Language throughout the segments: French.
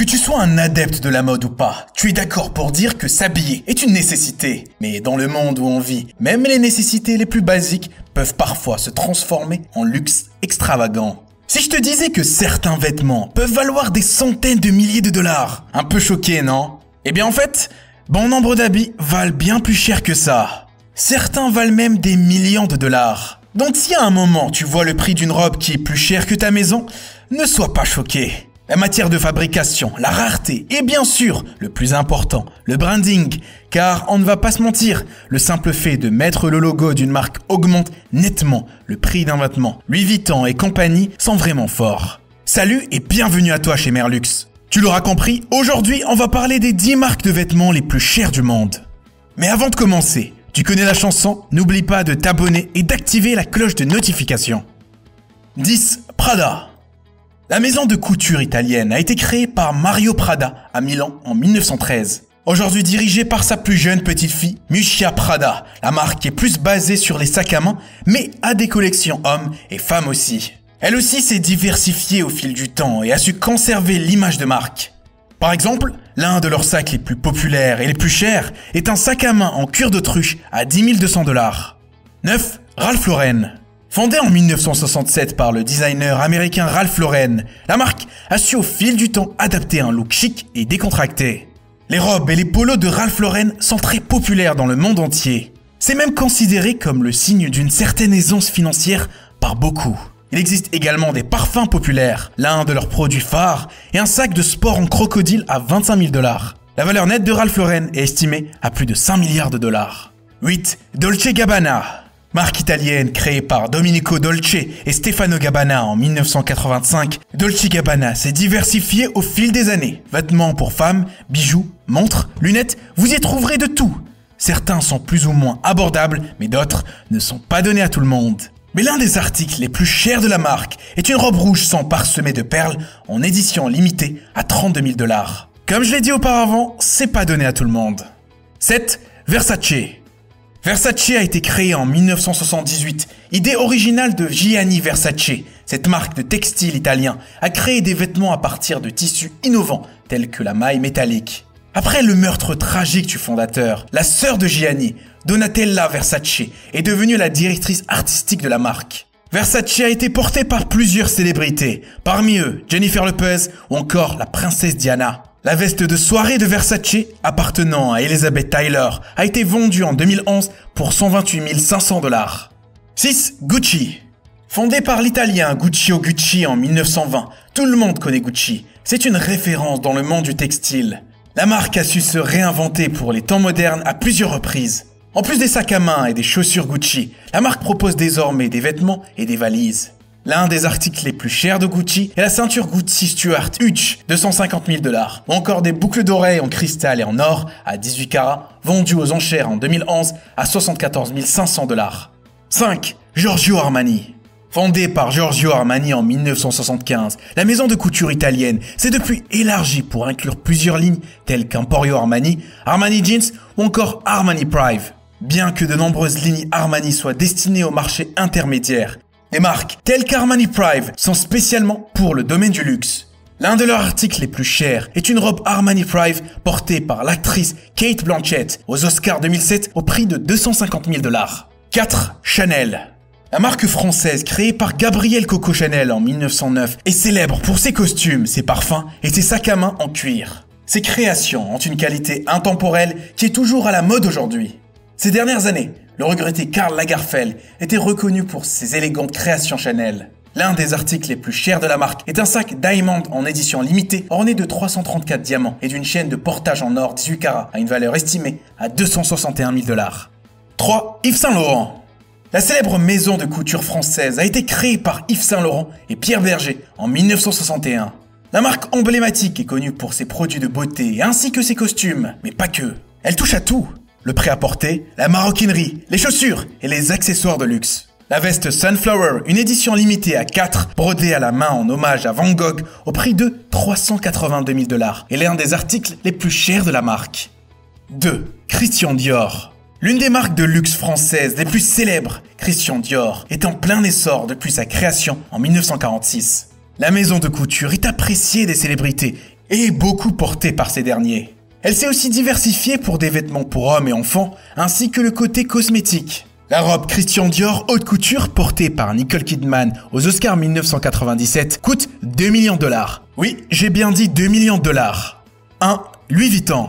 Que tu sois un adepte de la mode ou pas, tu es d'accord pour dire que s'habiller est une nécessité. Mais dans le monde où on vit, même les nécessités les plus basiques peuvent parfois se transformer en luxe extravagant. Si je te disais que certains vêtements peuvent valoir des centaines de milliers de dollars, un peu choqué, non? Eh bien en fait, bon nombre d'habits valent bien plus cher que ça. Certains valent même des millions de dollars. Donc si à un moment tu vois le prix d'une robe qui est plus chère que ta maison, ne sois pas choqué. La matière de fabrication, la rareté et bien sûr, le plus important, le branding. Car on ne va pas se mentir, le simple fait de mettre le logo d'une marque augmente nettement le prix d'un vêtement. Louis Vuitton et compagnie sont vraiment forts. Salut et bienvenue à toi chez Merlux. Tu l'auras compris, aujourd'hui on va parler des 10 marques de vêtements les plus chères du monde. Mais avant de commencer, tu connais la chanson, n'oublie pas de t'abonner et d'activer la cloche de notification. 10. Prada. La maison de couture italienne a été créée par Mario Prada à Milan en 1913. Aujourd'hui dirigée par sa plus jeune petite fille, Miuccia Prada, la marque est plus basée sur les sacs à main, mais a des collections hommes et femmes aussi. Elle aussi s'est diversifiée au fil du temps et a su conserver l'image de marque. Par exemple, l'un de leurs sacs les plus populaires et les plus chers est un sac à main en cuir d'autruche à 10 200 $. 9. Ralph Lauren. Fondée en 1967 par le designer américain Ralph Lauren, la marque a su au fil du temps adapter un look chic et décontracté. Les robes et les polos de Ralph Lauren sont très populaires dans le monde entier. C'est même considéré comme le signe d'une certaine aisance financière par beaucoup. Il existe également des parfums populaires. L'un de leurs produits phares est un sac de sport en crocodile à 25 000 $. La valeur nette de Ralph Lauren est estimée à plus de 5 milliards de dollars. 8. Dolce & Gabbana. Marque italienne créée par Domenico Dolce et Stefano Gabbana en 1985, Dolce & Gabbana s'est diversifiée au fil des années. Vêtements pour femmes, bijoux, montres, lunettes, vous y trouverez de tout. Certains sont plus ou moins abordables, mais d'autres ne sont pas donnés à tout le monde. Mais l'un des articles les plus chers de la marque est une robe rouge sans parsemée de perles en édition limitée à 32 000 $. Comme je l'ai dit auparavant, c'est pas donné à tout le monde. 7. Versace. Versace a été créé en 1978, idée originale de Gianni Versace. Cette marque de textile italien a créé des vêtements à partir de tissus innovants tels que la maille métallique. Après le meurtre tragique du fondateur, la sœur de Gianni, Donatella Versace, est devenue la directrice artistique de la marque. Versace a été portée par plusieurs célébrités, parmi eux Jennifer Lopez ou encore la princesse Diana. La veste de soirée de Versace, appartenant à Elizabeth Taylor, a été vendue en 2011 pour 128 500 $. 6. Gucci. Fondé par l'italien Guccio Gucci en 1920, tout le monde connaît Gucci. C'est une référence dans le monde du textile. La marque a su se réinventer pour les temps modernes à plusieurs reprises. En plus des sacs à main et des chaussures Gucci, la marque propose désormais des vêtements et des valises. L'un des articles les plus chers de Gucci est la ceinture Gucci Stuart Hutch de 150 000 $, ou encore des boucles d'oreilles en cristal et en or à 18 carats, vendues aux enchères en 2011 à 74 500 $. 5. Giorgio Armani. Fondée par Giorgio Armani en 1975, la maison de couture italienne s'est depuis élargie pour inclure plusieurs lignes telles qu'Emporio Armani, Armani Jeans ou encore Armani Private. Bien que de nombreuses lignes Armani soient destinées au marché intermédiaire, les marques telles qu'Armani Private sont spécialement pour le domaine du luxe. L'un de leurs articles les plus chers est une robe Armani Private portée par l'actrice Cate Blanchett aux Oscars 2007 au prix de 250 000 $. 4. Chanel. La marque française créée par Gabrielle Coco Chanel en 1909 est célèbre pour ses costumes, ses parfums et ses sacs à main en cuir. Ses créations ont une qualité intemporelle qui est toujours à la mode aujourd'hui. Ces dernières années, le regretté Karl Lagerfeld était reconnu pour ses élégantes créations Chanel. L'un des articles les plus chers de la marque est un sac Diamond en édition limitée orné de 334 diamants et d'une chaîne de portage en or 18 carats à une valeur estimée à 261 000 $. 3. Yves Saint Laurent. La célèbre maison de couture française a été créée par Yves Saint Laurent et Pierre Berger en 1961. La marque emblématique est connue pour ses produits de beauté ainsi que ses costumes, mais pas que. Elle touche à tout. Le prêt-à-porter, la maroquinerie, les chaussures et les accessoires de luxe. La veste Sunflower, une édition limitée à 4, brodée à la main en hommage à Van Gogh au prix de 382 000 $, est l'un des articles les plus chers de la marque. 2. Christian Dior. L'une des marques de luxe françaises les plus célèbres, Christian Dior, est en plein essor depuis sa création en 1946. La maison de couture est appréciée des célébrités et beaucoup portée par ces derniers. Elle s'est aussi diversifiée pour des vêtements pour hommes et enfants, ainsi que le côté cosmétique. La robe Christian Dior haute couture portée par Nicole Kidman aux Oscars 1997 coûte 2 millions de dollars. Oui, j'ai bien dit 2 millions de dollars. 1. Louis Vuitton.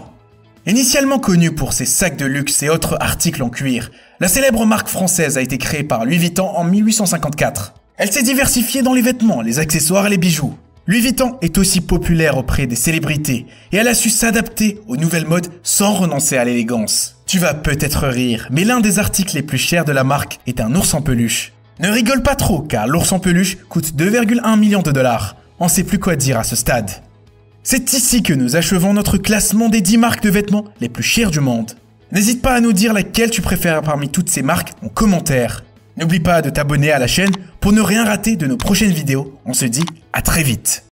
Initialement connue pour ses sacs de luxe et autres articles en cuir, la célèbre marque française a été créée par Louis Vuitton en 1854. Elle s'est diversifiée dans les vêtements, les accessoires et les bijoux. Louis Vuitton est aussi populaire auprès des célébrités et elle a su s'adapter aux nouvelles modes sans renoncer à l'élégance. Tu vas peut-être rire, mais l'un des articles les plus chers de la marque est un ours en peluche. Ne rigole pas trop car l'ours en peluche coûte 2,1 millions de dollars. On sait plus quoi dire à ce stade. C'est ici que nous achevons notre classement des 10 marques de vêtements les plus chères du monde. N'hésite pas à nous dire laquelle tu préfères parmi toutes ces marques en commentaire. N'oublie pas de t'abonner à la chaîne pour ne rien rater de nos prochaines vidéos. On se dit à très vite.